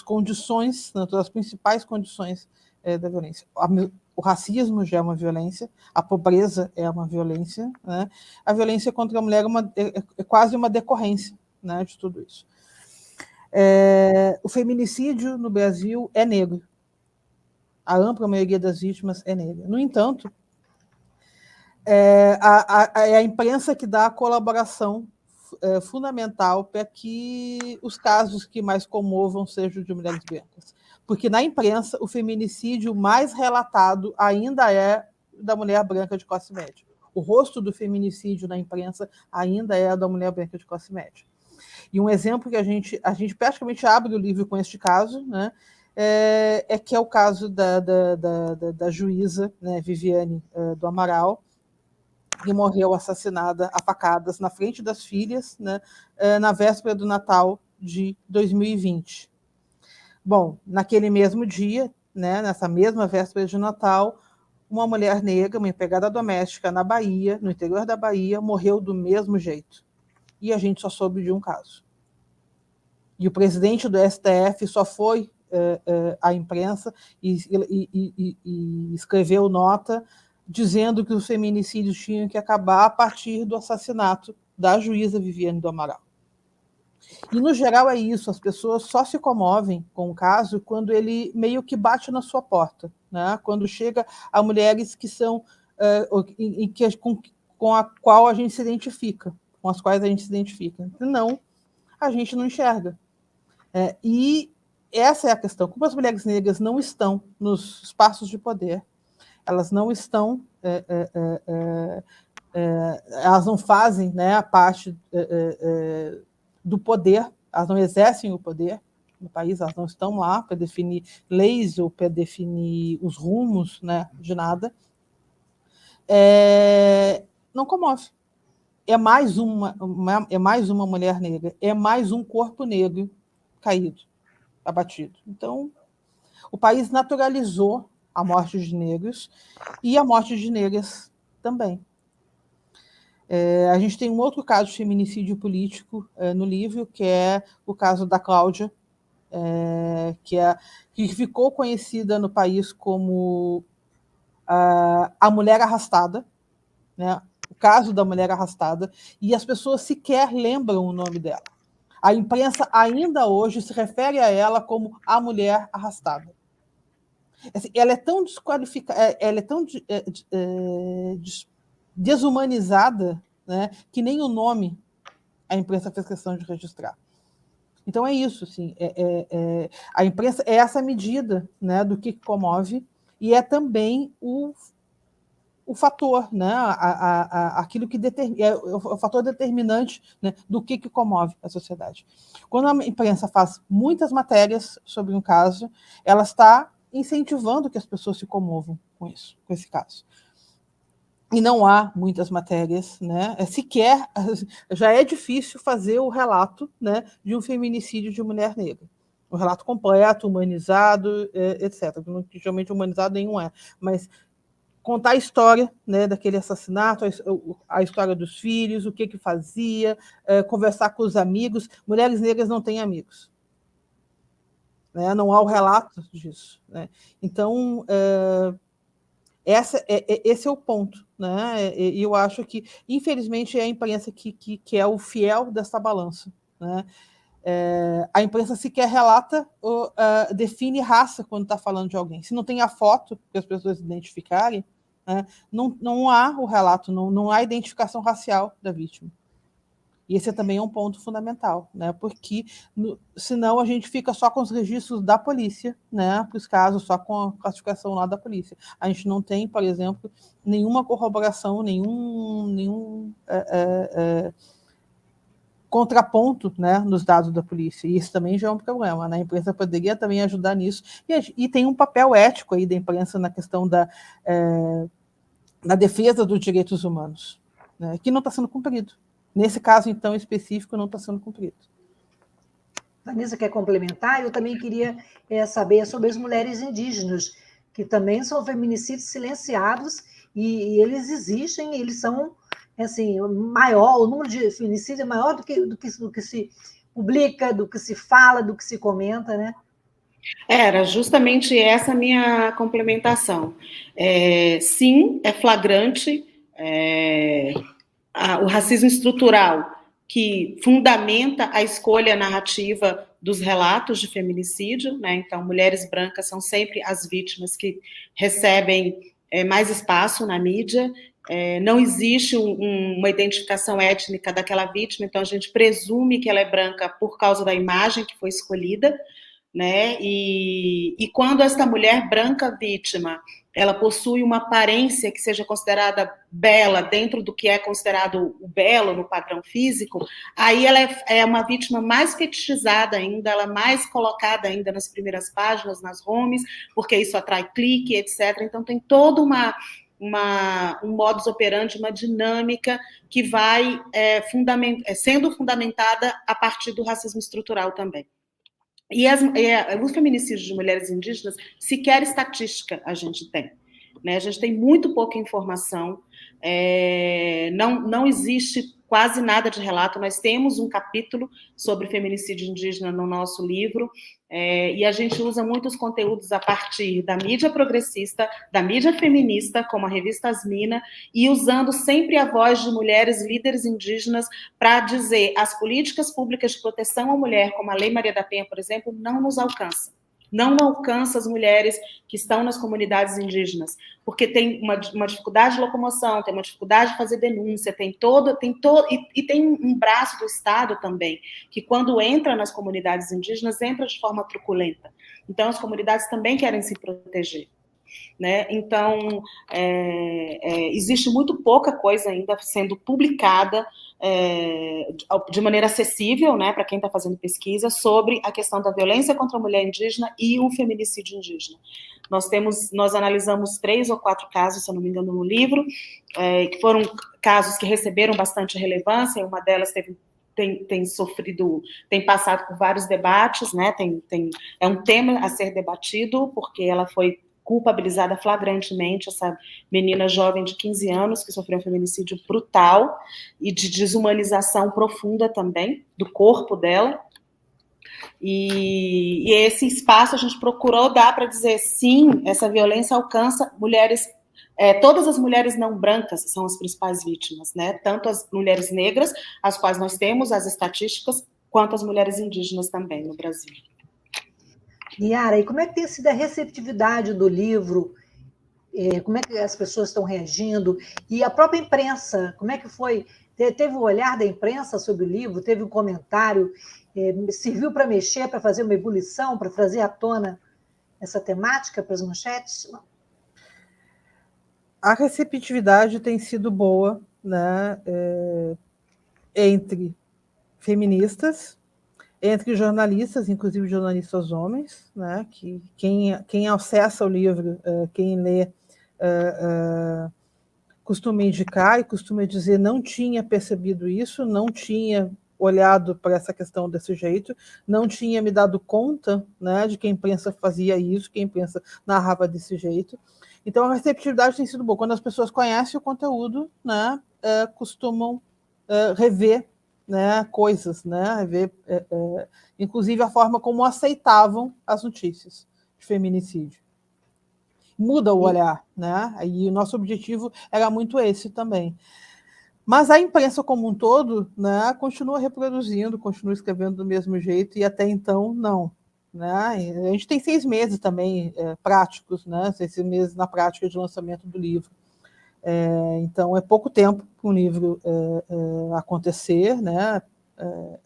condições, né, todas as principais condições da violência. O racismo já é uma violência, a pobreza é uma violência, né? A violência contra a mulher é quase uma decorrência, né, de tudo isso. O feminicídio no Brasil é negro. A ampla maioria das vítimas é negra. No entanto, é a imprensa que dá a colaboração fundamental para que os casos que mais comovam sejam de mulheres brancas. Porque na imprensa, o feminicídio mais relatado ainda é da mulher branca de classe média. O rosto do feminicídio na imprensa ainda é da mulher branca de classe média. E um exemplo que a gente praticamente abre o livro com este caso, né, que é o caso da juíza, né, Viviane do Amaral, que morreu assassinada a facadas na frente das filhas, né, na véspera do Natal de 2020. Bom, naquele mesmo dia, né, nessa mesma véspera de Natal, uma mulher negra, uma empregada doméstica na Bahia, no interior da Bahia, morreu do mesmo jeito. E a gente só soube de um caso. E o presidente do STF só foi à imprensa e escreveu nota dizendo que os feminicídios tinham que acabar a partir do assassinato da juíza Viviane do Amaral. E, no geral, é isso. As pessoas só se comovem com o caso quando ele meio que bate na sua porta, né? Quando chega a mulheres que são com a qual a gente se identifica, com as quais a gente se identifica. Senão, a gente não enxerga. E essa é a questão. Como as mulheres negras não estão nos espaços de poder, elas não estão, elas não fazem, né, a parte do poder, elas não exercem o poder no país, elas não estão lá para definir leis ou para definir os rumos, né, de nada, não comove. É mais uma mulher negra, é mais um corpo negro caído, abatido. Então, o país naturalizou a morte de negros e a morte de negras também. A gente tem um outro caso de feminicídio político no livro, que é o caso da Cláudia, que ficou conhecida no país como a mulher arrastada, né? O caso da mulher arrastada, e as pessoas sequer lembram o nome dela. A imprensa ainda hoje se refere a ela como a mulher arrastada. Ela é tão desqualificada, ela é tão desumanizada, né, que nem o nome a imprensa fez questão de registrar. Então é isso, assim, a imprensa é essa medida, né, do que comove, e é também o fator, né, aquilo que é o fator determinante, né, do que comove a sociedade. Quando a imprensa faz muitas matérias sobre um caso, ela está incentivando que as pessoas se comovam com isso, com esse caso. E não há muitas matérias, né? Sequer já é difícil fazer o relato, né, de um feminicídio de mulher negra. O relato completo, humanizado, etc. Geralmente humanizado nenhum é, mas contar a história, né, daquele assassinato, a história dos filhos, o que fazia, conversar com os amigos. Mulheres negras não têm amigos. Né? Não há o relato disso. Né? Então, esse é o ponto. Né? E eu acho que, infelizmente, é a imprensa que é o fiel dessa balança. Né? A imprensa sequer relata ou define raça quando está falando de alguém. Se não tem a foto para as pessoas identificarem, né, não há o relato, não há identificação racial da vítima. E esse também é um ponto fundamental, né, porque senão a gente fica só com os registros da polícia, né, para os casos, só com a classificação lá da polícia. A gente não tem, por exemplo, nenhuma corroboração, nenhum contraponto, né, nos dados da polícia, e isso também já é um problema, né? A imprensa poderia também ajudar nisso, e tem um papel ético aí da imprensa na questão da defesa dos direitos humanos, né, que não está sendo cumprido. Nesse caso, então, específico, não está sendo cumprido. Vanessa quer complementar? Eu também queria saber sobre as mulheres indígenas, que também são feminicídios silenciados, e eles existem, eles são assim, maior, o número de feminicídios é maior do que se publica, do que se fala, do que se comenta, né? Era justamente essa minha complementação. Sim, é flagrante o racismo estrutural que fundamenta a escolha narrativa dos relatos de feminicídio, né? Então, mulheres brancas são sempre as vítimas que recebem mais espaço na mídia. Não existe uma identificação étnica daquela vítima, então a gente presume que ela é branca por causa da imagem que foi escolhida, né? E quando esta mulher branca vítima, ela possui uma aparência que seja considerada bela dentro do que é considerado o belo no padrão físico, aí ela é uma vítima mais fetichizada ainda, ela é mais colocada ainda nas primeiras páginas, nas homes, porque isso atrai clique, etc. Então tem toda um modus operandi, uma dinâmica que vai sendo fundamentada a partir do racismo estrutural também. E o feminicídio de mulheres indígenas, sequer estatística a gente tem. Né? A gente tem muito pouca informação, não existe quase nada de relato. Nós temos um capítulo sobre feminicídio indígena no nosso livro, e a gente usa muitos conteúdos a partir da mídia progressista, da mídia feminista, como a revista Asmina, e usando sempre a voz de mulheres líderes indígenas para dizer as políticas públicas de proteção à mulher, como a Lei Maria da Penha, por exemplo, não nos alcançam. Não alcança as mulheres que estão nas comunidades indígenas, porque tem uma dificuldade de locomoção, tem uma dificuldade de fazer denúncia, tem um braço do Estado também, que quando entra nas comunidades indígenas, entra de forma truculenta. Então, as comunidades também querem se proteger. Né? Então, existe muito pouca coisa ainda sendo publicada de maneira acessível, né, para quem está fazendo pesquisa, sobre a questão da violência contra a mulher indígena e o feminicídio indígena. Nós analisamos 3 ou 4 casos, se eu não me engano, no livro, que foram casos que receberam bastante relevância, uma delas tem passado por vários debates, né, é um tema a ser debatido, porque ela foi culpabilizada flagrantemente, essa menina jovem de 15 anos que sofreu um feminicídio brutal e de desumanização profunda também do corpo dela. E esse espaço a gente procurou dar para dizer, sim, essa violência alcança mulheres, todas as mulheres não brancas são as principais vítimas, né? Tanto as mulheres negras, as quais nós temos as estatísticas, quanto as mulheres indígenas também no Brasil. Niara, e como é que tem sido a receptividade do livro? Como é que as pessoas estão reagindo? E a própria imprensa, como é que foi? Teve o olhar da imprensa sobre o livro? Teve um comentário? Serviu para mexer, para fazer uma ebulição, para trazer à tona essa temática para as manchetes? A receptividade tem sido boa, né, entre feministas, entre jornalistas, inclusive jornalistas homens, né, que quem acessa o livro, quem lê, costuma indicar e costuma dizer não tinha percebido isso, não tinha olhado para essa questão desse jeito, não tinha me dado conta, né, de que a imprensa fazia isso, que a imprensa narrava desse jeito. Então, a receptividade tem sido boa. Quando as pessoas conhecem o conteúdo, né, costumam rever, né, coisas, né, ver, inclusive a forma como aceitavam as notícias de feminicídio. Muda o olhar, né? E o nosso objetivo era muito esse também. Mas a imprensa como um todo, né, continua reproduzindo, continua escrevendo do mesmo jeito, e até então não. Né? A gente tem 6 meses também práticos, né? 6 meses na prática de lançamento do livro. Então, é pouco tempo para um livro acontecer, né?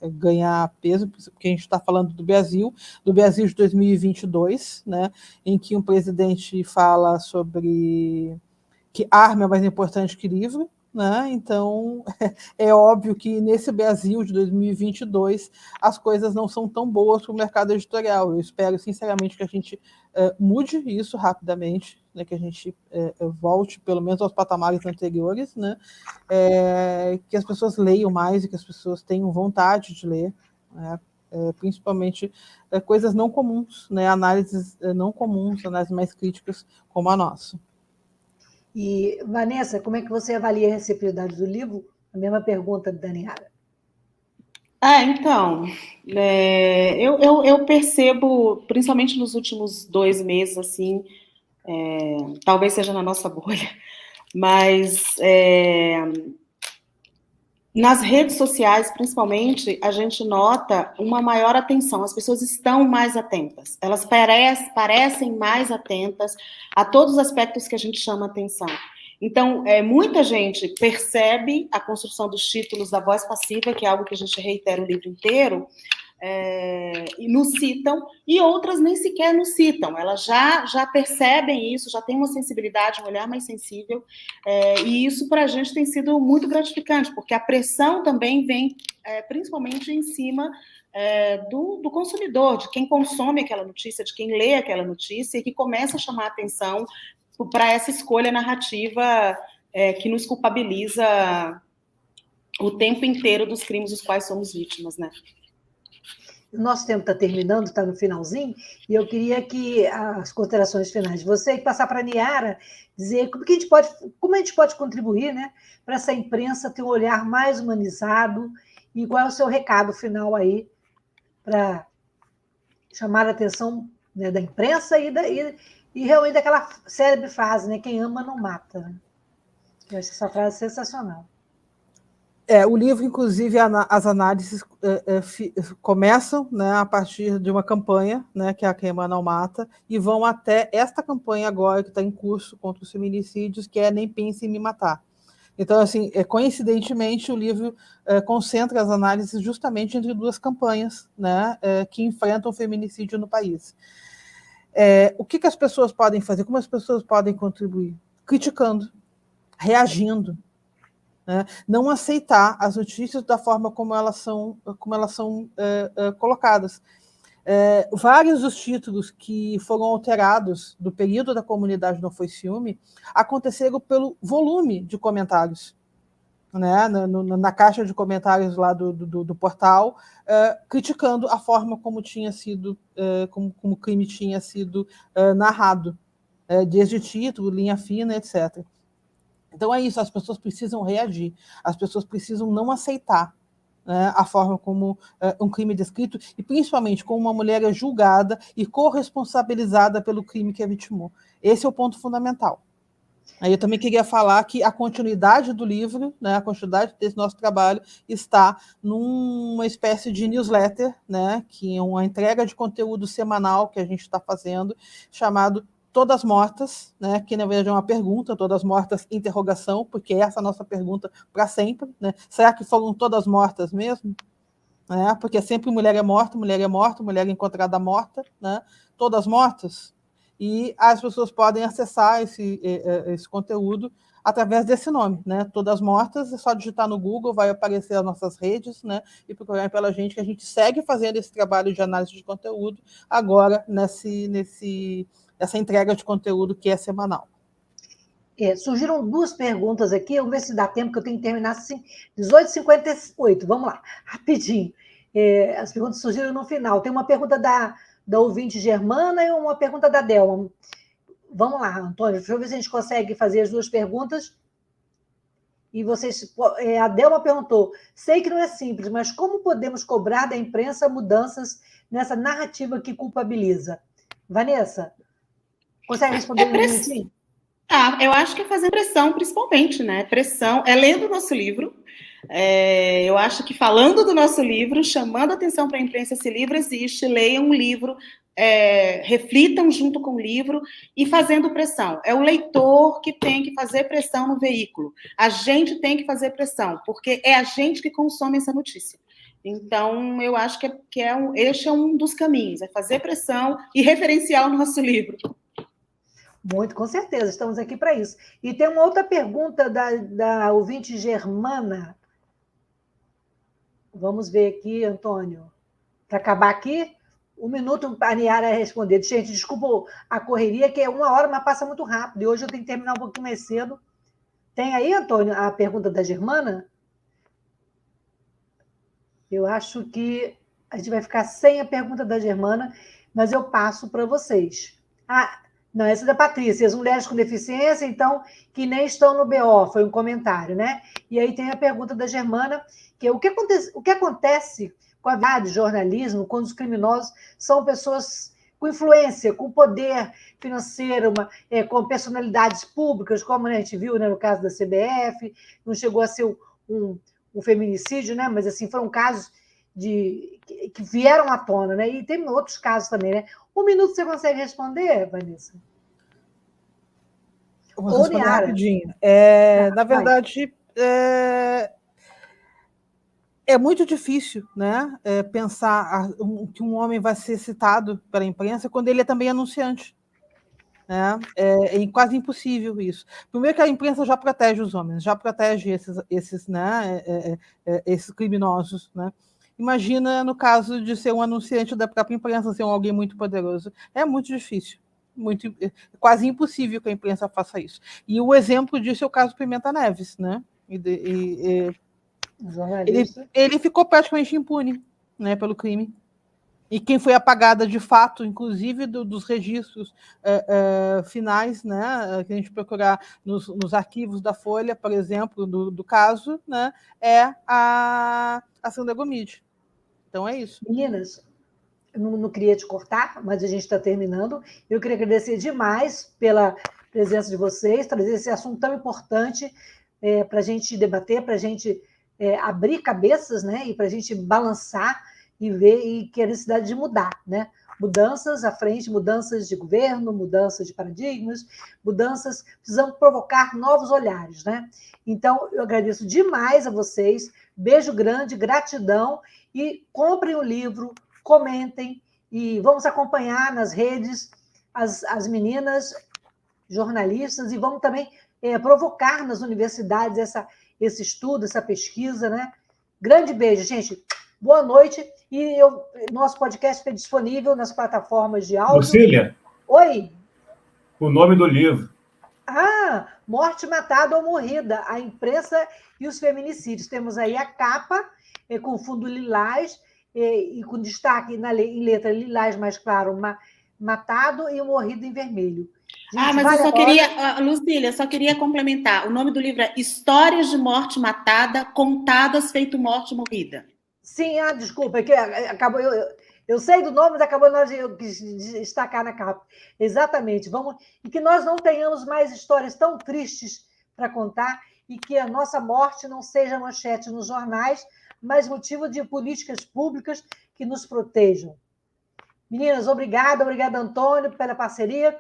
Ganhar peso, porque a gente está falando do Brasil de 2022, né? Em que um presidente fala sobre que arma é mais importante que livro, né? Então, é óbvio que nesse Brasil de 2022 as coisas não são tão boas para o mercado editorial. Eu espero, sinceramente, que a gente mude isso rapidamente, né? Que a gente volte, pelo menos, aos patamares anteriores, né? Que as pessoas leiam mais e que as pessoas tenham vontade de ler, né? Principalmente coisas não comuns, né? Análises não comuns, análises mais críticas como a nossa. E, Vanessa, como é que você avalia a receptividade do livro? A mesma pergunta da Niara. Então, eu percebo, principalmente nos últimos 2 meses, assim, talvez seja na nossa bolha, mas Nas redes sociais, principalmente, a gente nota uma maior atenção. As pessoas estão mais atentas. Elas parecem mais atentas a todos os aspectos que a gente chama atenção. Então, muita gente percebe a construção dos títulos da voz passiva, que é algo que a gente reitera o livro inteiro, e nos citam, e outras nem sequer nos citam. Elas já percebem isso, já têm uma sensibilidade, um olhar mais sensível, e isso para a gente tem sido muito gratificante, porque a pressão também vem principalmente em cima do consumidor, de quem consome aquela notícia, de quem lê aquela notícia, e que começa a chamar a atenção para essa escolha narrativa que nos culpabiliza o tempo inteiro dos crimes dos quais somos vítimas, né? O nosso tempo está terminando, está no finalzinho, e eu queria que as considerações finais de você, passar para a Niara, dizer como a gente pode contribuir, né, para essa imprensa ter um olhar mais humanizado, e qual é o seu recado final aí para chamar a atenção, né, da imprensa e realmente daquela célebre frase, né, quem ama não mata. Né? Eu acho essa frase sensacional. O livro, inclusive, as análises começam, né, a partir de uma campanha, né, que é a Quem Ama Não Mata, e vão até esta campanha agora que está em curso contra os feminicídios, que é Nem Pense em Me Matar. Então, assim, coincidentemente, o livro concentra as análises justamente entre duas campanhas, né, que enfrentam o feminicídio no país. O que as pessoas podem fazer? Como as pessoas podem contribuir? Criticando, reagindo, né? Não aceitar as notícias da forma como elas são colocadas. Vários dos títulos que foram alterados do período da Comunidade Não Foi Ciúme aconteceram pelo volume de comentários, né? Na caixa de comentários lá do portal, criticando a forma como tinha sido, como o crime tinha sido narrado, desde título, linha fina, etc. Então é isso, as pessoas precisam reagir, as pessoas precisam não aceitar, né, a forma como um crime é descrito, e principalmente como uma mulher é julgada e corresponsabilizada pelo crime que a vitimou. Esse é o ponto fundamental. Aí eu também queria falar que a continuidade do livro, né, a continuidade desse nosso trabalho, está numa espécie de newsletter, né, que é uma entrega de conteúdo semanal que a gente está fazendo, chamado Todas Mortas, né, que na verdade é uma pergunta, Todas Mortas, interrogação, porque essa é a nossa pergunta para sempre, né? Será que foram todas mortas mesmo? Porque sempre mulher é morta, mulher é encontrada morta, né? Todas mortas. E as pessoas podem acessar esse conteúdo através desse nome, né? Todas Mortas, é só digitar no Google, vai aparecer as nossas redes, né? E procurar pela gente, que a gente segue fazendo esse trabalho de análise de conteúdo agora essa entrega de conteúdo que é semanal. Surgiram duas perguntas aqui, vamos ver se dá tempo, que eu tenho que terminar assim, 18h58, vamos lá, rapidinho. As perguntas surgiram no final. Tem uma pergunta da ouvinte Germana e uma pergunta da Delma. Vamos lá, Antônio, deixa eu ver se a gente consegue fazer as duas perguntas. E a Delma perguntou, sei que não é simples, mas como podemos cobrar da imprensa mudanças nessa narrativa que culpabiliza? Vanessa, consegue responder um minutinho? Eu acho que é fazer pressão, principalmente, né? Pressão, lendo o nosso livro. Eu acho que falando do nosso livro, chamando atenção para a imprensa, esse livro existe, leiam um livro, reflitam junto com o livro e fazendo pressão. É o leitor que tem que fazer pressão no veículo. A gente tem que fazer pressão, porque é a gente que consome essa notícia. Então, eu acho que este é um dos caminhos, é fazer pressão e referenciar o nosso livro. Muito, com certeza, estamos aqui para isso. E tem uma outra pergunta da ouvinte Germana. Vamos ver aqui, Antônio. Para acabar aqui, 1 minuto para a Niara responder. Gente, desculpa a correria, que é 1 hora, mas passa muito rápido. E hoje eu tenho que terminar um pouquinho mais cedo. Tem aí, Antônio, a pergunta da Germana? Eu acho que a gente vai ficar sem a pergunta da Germana, mas eu passo para vocês. Não, essa é da Patrícia, as mulheres com deficiência, então, que nem estão no BO, foi um comentário, né? E aí tem a pergunta da Germana, que é o que acontece com a verdade, jornalismo, quando os criminosos são pessoas com influência, com poder financeiro, com personalidades públicas, como a gente viu, né, no caso da CBF, não chegou a ser um o feminicídio, né? Mas assim, foram casos que vieram à tona, né? E tem outros casos também, né? 1 minuto você consegue responder, Vanessa? Eu vou responder rapidinho. Na verdade, é muito difícil, né, pensar que um homem vai ser citado pela imprensa quando ele é também anunciante. Né? É quase impossível isso. Primeiro que a imprensa já protege os homens, já protege esses criminosos. Né? Imagina no caso de ser um anunciante da própria imprensa, ser alguém muito poderoso. É muito difícil. Quase impossível que a imprensa faça isso. E o exemplo disso é o caso Pimenta Neves, né? Ele ficou praticamente impune, né, pelo crime. E quem foi apagada de fato, inclusive dos registros finais, né, que a gente procurar nos arquivos da Folha, por exemplo, do caso, né, é a Sandra Gomide. Então é isso. Meninas, não queria te cortar, mas a gente está terminando. Eu queria agradecer demais pela presença de vocês, trazer esse assunto tão importante para a gente debater, para a gente abrir cabeças, né? E para a gente balançar e ver e que a necessidade de mudar, né? Mudanças à frente, mudanças de governo, mudanças de paradigmas, mudanças, precisamos provocar novos olhares, né? Então, eu agradeço demais a vocês, beijo grande, gratidão, e comprem o livro, comentem, e vamos acompanhar nas redes as meninas jornalistas, e vamos também provocar nas universidades esse estudo, essa pesquisa, né? Grande beijo, gente. Boa noite. E nosso podcast fica disponível nas plataformas de áudio. Lucília. Oi. O nome do livro. Morte, Matada ou Morrida, a imprensa e os feminicídios. Temos aí a capa com fundo lilás e com destaque em letra lilás mais claro, matado e o morrido em vermelho. Gente, mas eu só queria, Lucília, só queria complementar. O nome do livro é Histórias de Morte Matada, Contadas Feito Morte Morrida. Sim, desculpa, que acabou. Eu sei do nome, mas acabou nós de destacar na capa. Exatamente. E que nós não tenhamos mais histórias tão tristes para contar e que a nossa morte não seja manchete nos jornais, mas motivo de políticas públicas que nos protejam. Meninas, obrigada, Antônio, pela parceria.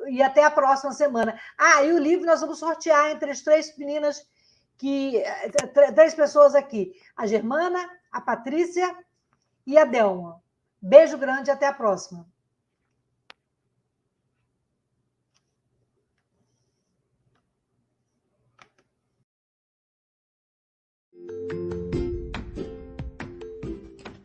E até a próxima semana. E o livro nós vamos sortear entre as 3 meninas, 3 pessoas aqui. A Germana, a Patrícia e a Delma. Beijo grande e até a próxima.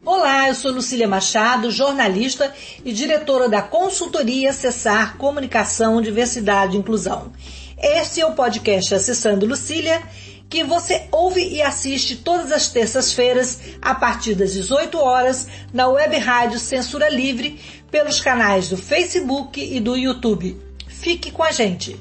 Olá, eu sou Lucília Machado, jornalista e diretora da consultoria Acessar Comunicação, Diversidade e Inclusão. Este é o podcast Acessando Lucília, que você ouve e assiste todas as terças-feiras, a partir das 18 horas, na Web Rádio Censura Livre, pelos canais do Facebook e do YouTube. Fique com a gente!